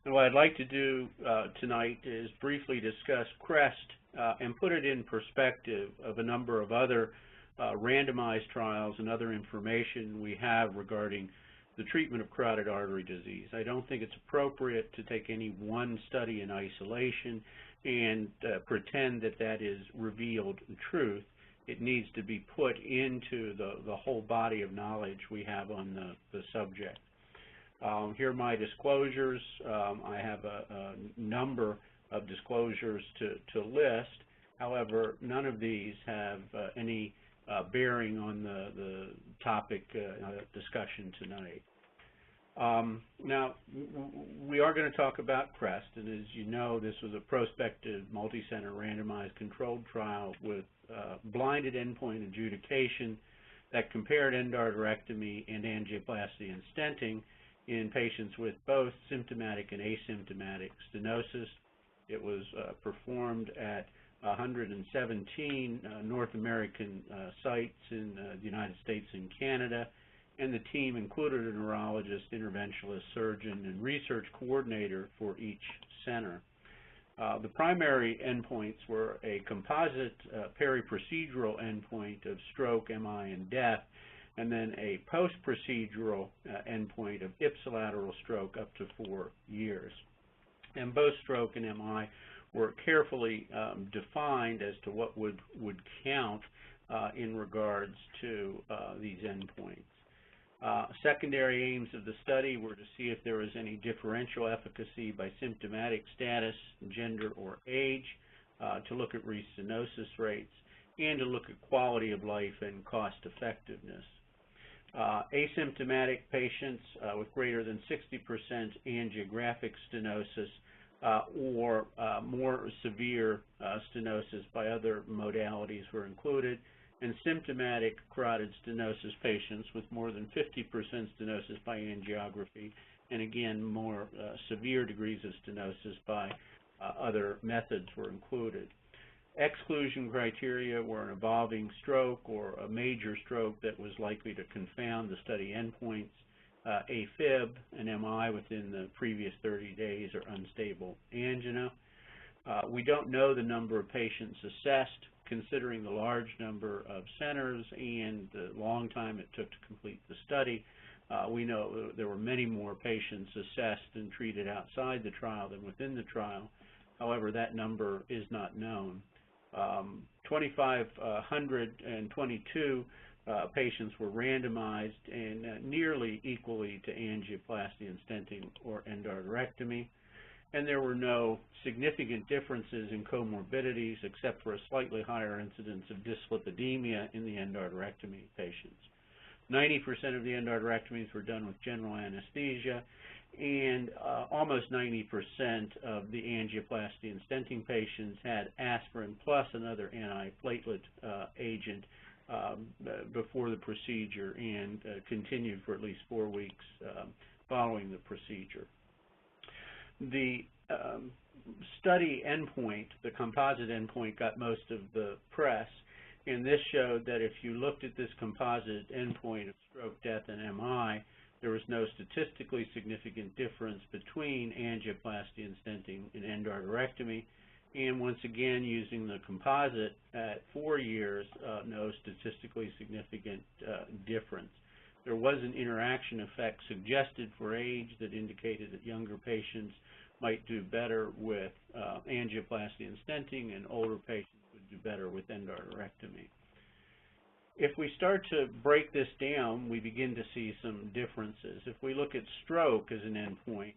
And what I'd like to do tonight is briefly discuss CREST and put it in perspective of a number of other randomized trials and other information we have regarding the treatment of carotid artery disease. I don't think it's appropriate to take any one study in isolation and pretend that that is revealed truth. It needs to be put into the whole body of knowledge we have on the subject. Here are my disclosures. I have a number of disclosures to list. However, none of these have any bearing on the topic discussion tonight. Now, we are going to talk about CREST, and as you know, this was a prospective, multi-center, randomized controlled trial with blinded endpoint adjudication that compared endarterectomy and angioplasty and stenting in patients with both symptomatic and asymptomatic stenosis. It was performed at 117 North American sites in the United States and Canada, and the team included a neurologist, interventionalist, surgeon, and research coordinator for each center. The primary endpoints were a composite peri-procedural endpoint of stroke, MI, and death, and then a post-procedural endpoint of ipsilateral stroke up to 4 years. And both stroke and MI were carefully defined as to what would count in regards to these endpoints. Secondary aims of the study were to see if there was any differential efficacy by symptomatic status, gender, or age, to look at restenosis rates, and to look at quality of life and cost effectiveness. Asymptomatic patients with greater than 60% angiographic stenosis or more severe stenosis by other modalities were included, and symptomatic carotid stenosis patients with more than 50% stenosis by angiography, and again, more severe degrees of stenosis by other methods were included. Exclusion criteria were an evolving stroke or a major stroke that was likely to confound the study endpoints, AFib, and MI within the previous 30 days, or unstable angina. We don't know the number of patients assessed, considering the large number of centers and the long time it took to complete the study. We know there were many more patients assessed and treated outside the trial than within the trial. However, that number is not known. 2,522 patients were randomized and nearly equally to angioplasty and stenting or endarterectomy, and there were no significant differences in comorbidities except for a slightly higher incidence of dyslipidemia in the endarterectomy patients. 90% of the endarterectomies were done with general anesthesia, and almost 90% of the angioplasty and stenting patients had aspirin plus another antiplatelet agent before the procedure and continued for at least 4 weeks following the procedure. The study endpoint, the composite endpoint, got most of the press, and this showed that if you looked at this composite endpoint of stroke, death, and MI, there was no statistically significant difference between angioplasty and stenting and endarterectomy, and once again, using the composite at 4 years, no statistically significant difference. There was an interaction effect suggested for age that indicated that younger patients might do better with angioplasty and stenting, and older patients would do better with endarterectomy. If we start to break this down, we begin to see some differences. If we look at stroke as an endpoint,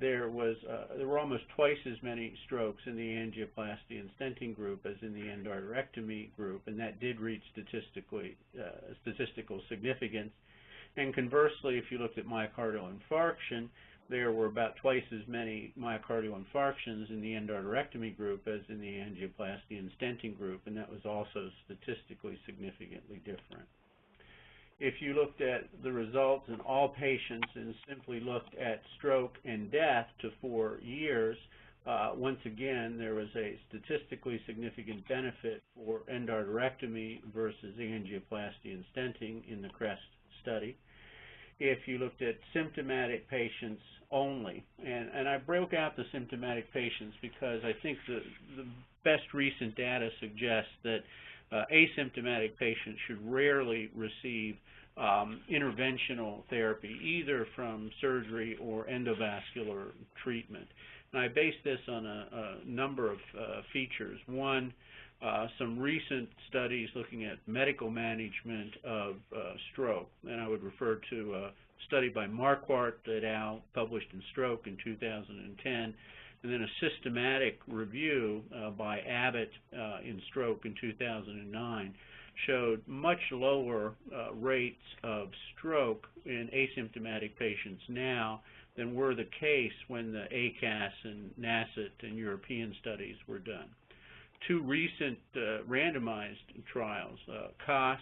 there were almost twice as many strokes in the angioplasty and stenting group as in the endarterectomy group, and that did reach statistical significance. And conversely, if you looked at myocardial infarction, there were about twice as many myocardial infarctions in the endarterectomy group as in the angioplasty and stenting group, and that was also statistically significantly different. If you looked at the results in all patients and simply looked at stroke and death to 4 years, once again, there was a statistically significant benefit for endarterectomy versus angioplasty and stenting in the CREST study. if you looked at symptomatic patients only. And I broke out the symptomatic patients because I think the best recent data suggests that asymptomatic patients should rarely receive interventional therapy, either from surgery or endovascular treatment. And I base this on a number of features. One, some recent studies looking at medical management of stroke, and I would refer to a study by Marquardt et al., published in Stroke in 2010, and then a systematic review by Abbott in Stroke in 2009 showed much lower rates of stroke in asymptomatic patients now than were the case when the ACAS and NACET and European studies were done. Two recent randomized trials, COS,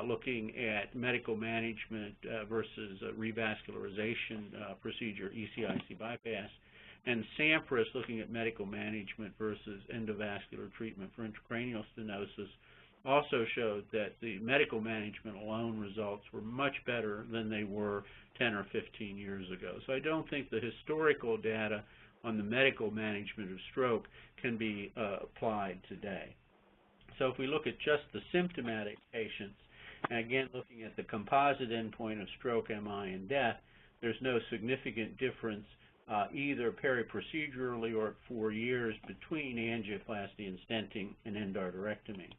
looking at medical management versus revascularization procedure, ECIC bypass, and SAMPRIS, looking at medical management versus endovascular treatment for intracranial stenosis, also showed that the medical management alone results were much better than they were 10 or 15 years ago. So I don't think the historical data on the medical management of stroke can be applied today. So if we look at just the symptomatic patients, and again looking at the composite endpoint of stroke, MI, and death, there's no significant difference either periprocedurally or at 4 years between angioplasty and stenting and endarterectomy.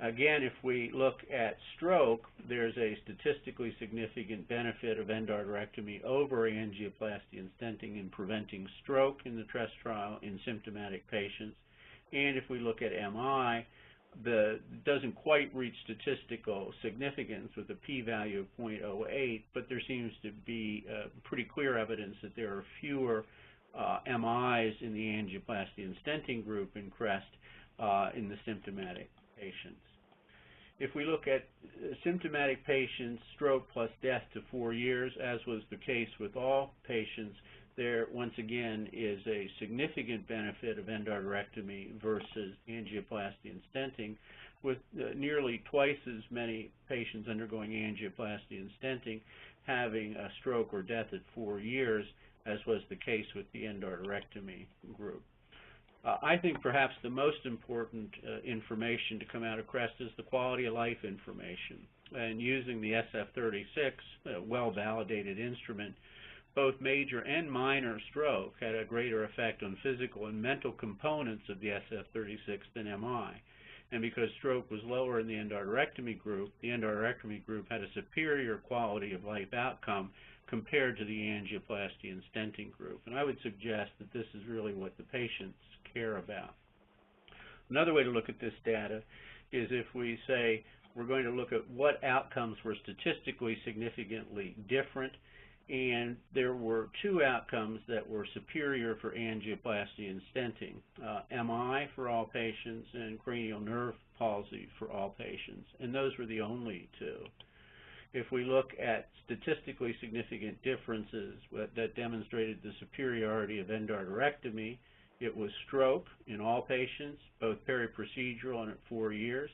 Again, if we look at stroke, there's a statistically significant benefit of endarterectomy over angioplasty and stenting in preventing stroke in the CREST trial in symptomatic patients. And if we look at MI, it doesn't quite reach statistical significance with a p-value of 0.08, but there seems to be pretty clear evidence that there are fewer MIs in the angioplasty and stenting group in CREST in the symptomatic patients. If we look at symptomatic patients, stroke plus death to 4 years, as was the case with all patients, there once again is a significant benefit of endarterectomy versus angioplasty and stenting, with nearly twice as many patients undergoing angioplasty and stenting having a stroke or death at 4 years, as was the case with the endarterectomy group. I think perhaps the most important information to come out of CREST is the quality of life information. And using the SF-36, a well-validated instrument, both major and minor stroke had a greater effect on physical and mental components of the SF-36 than MI. And because stroke was lower in the endarterectomy group had a superior quality of life outcome compared to the angioplasty and stenting group. And I would suggest that this is really what the patients care about. Another way to look at this data is if we say we're going to look at what outcomes were statistically significantly different, and there were two outcomes that were superior for angioplasty and stenting, MI for all patients and cranial nerve palsy for all patients, and those were the only two. If we look at statistically significant differences that demonstrated the superiority of endarterectomy, it was stroke in all patients, both periprocedural and at 4 years,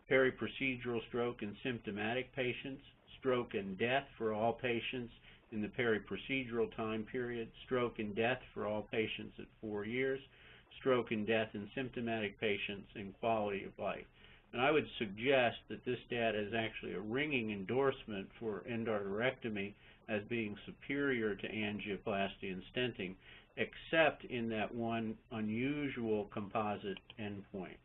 periprocedural stroke in symptomatic patients, stroke and death for all patients in the periprocedural time period, stroke and death for all patients at 4 years, stroke and death in symptomatic patients, and quality of life. And I would suggest that this data is actually a ringing endorsement for endarterectomy as being superior to angioplasty and stenting, except in that one unusual composite endpoint.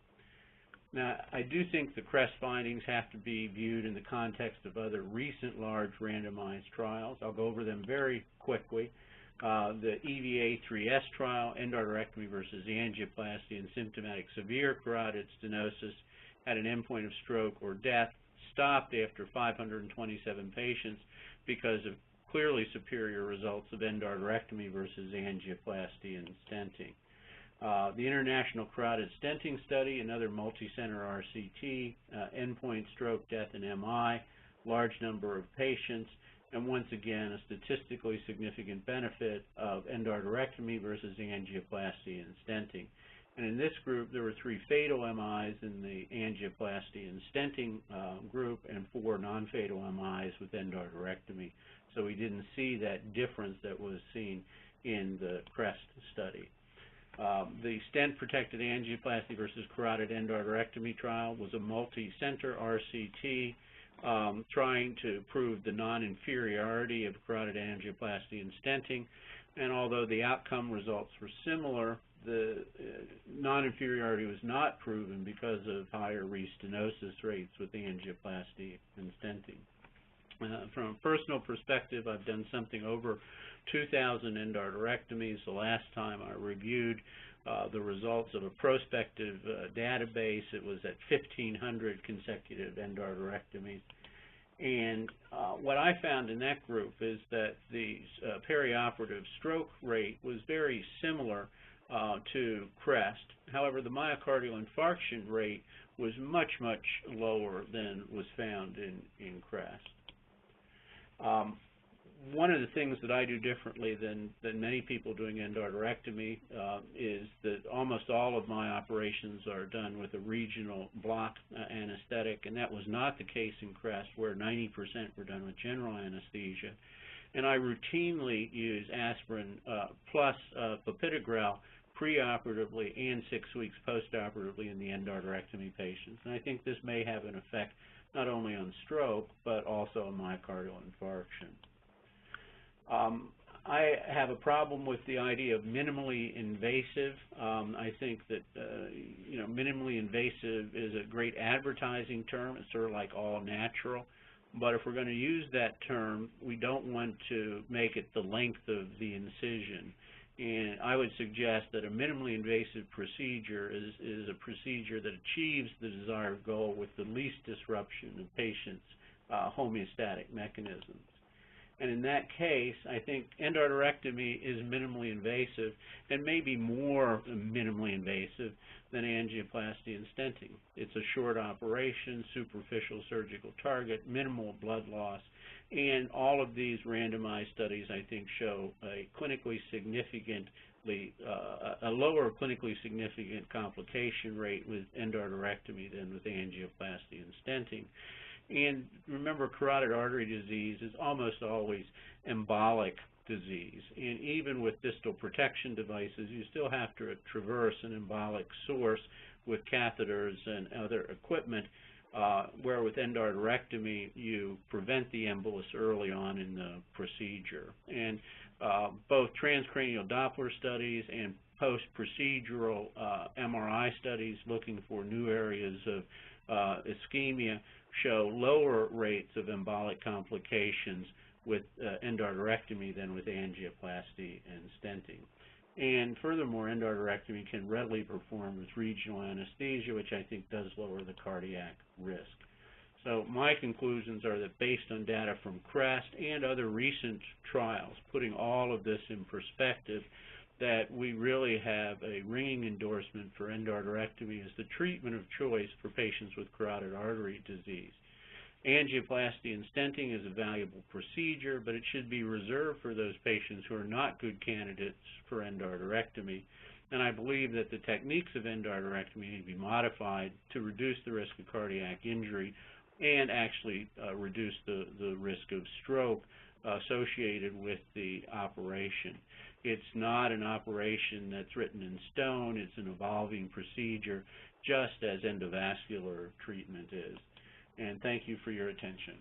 Now, I do think the CREST findings have to be viewed in the context of other recent large randomized trials. I'll go over them very quickly. The EVA-3S trial, endarterectomy versus angioplasty in symptomatic severe carotid stenosis, had an endpoint of stroke or death, stopped after 527 patients because of clearly superior results of endarterectomy versus angioplasty and stenting. The International Carotid Stenting Study, another multi-center RCT, endpoint stroke, death, and MI, large number of patients, and once again a statistically significant benefit of endarterectomy versus angioplasty and stenting. And in this group, there were 3 fatal MIs in the angioplasty and stenting group and 4 non-fatal MIs with endarterectomy. So we didn't see that difference that was seen in the CREST study. The stent-protected angioplasty versus carotid endarterectomy trial was a multi-center RCT trying to prove the non-inferiority of carotid angioplasty and stenting. And although the outcome results were similar, the non-inferiority was not proven because of higher restenosis rates with angioplasty and stenting. From a personal perspective, I've done something over 2,000 endarterectomies. The last time I reviewed the results of a prospective database, it was at 1,500 consecutive endarterectomies. And what I found in that group is that the perioperative stroke rate was very similar to CREST. However, the myocardial infarction rate was much, much lower than was found in CREST. One of the things that I do differently than many people doing endarterectomy is that almost all of my operations are done with a regional block anesthetic, and that was not the case in CREST, where 90% were done with general anesthesia. And I routinely use aspirin plus clopidogrel preoperatively and 6 weeks postoperatively in the endarterectomy patients. And I think this may have an effect not only on stroke, but also on myocardial infarction. I have a problem with the idea of minimally invasive. I think that minimally invasive is a great advertising term. It's sort of like all natural. But if we're going to use that term, we don't want to make it the length of the incision. And I would suggest that a minimally invasive procedure is a procedure that achieves the desired goal with the least disruption of patients' homeostatic mechanisms. And in that case, I think endarterectomy is minimally invasive and maybe more minimally invasive than angioplasty and stenting. It's a short operation, superficial surgical target, minimal blood loss, and all of these randomized studies, I think, show a clinically significantly, a lower clinically significant complication rate with endarterectomy than with angioplasty and stenting. And remember, carotid artery disease is almost always embolic disease. And even with distal protection devices, you still have to traverse an embolic source with catheters and other equipment, where with endarterectomy, you prevent the embolus early on in the procedure. And both transcranial Doppler studies and post-procedural MRI studies looking for new areas of ischemia show lower rates of embolic complications with endarterectomy than with angioplasty and stenting. And furthermore, endarterectomy can readily perform with regional anesthesia, which I think does lower the cardiac risk. So my conclusions are that based on data from CREST and other recent trials, putting all of this in perspective, that we really have a ringing endorsement for endarterectomy as the treatment of choice for patients with carotid artery disease. Angioplasty and stenting is a valuable procedure, but it should be reserved for those patients who are not good candidates for endarterectomy. And I believe that the techniques of endarterectomy need to be modified to reduce the risk of cardiac injury and actually reduce the risk of stroke associated with the operation. It's not an operation that's written in stone. It's an evolving procedure, just as endovascular treatment is. And thank you for your attention.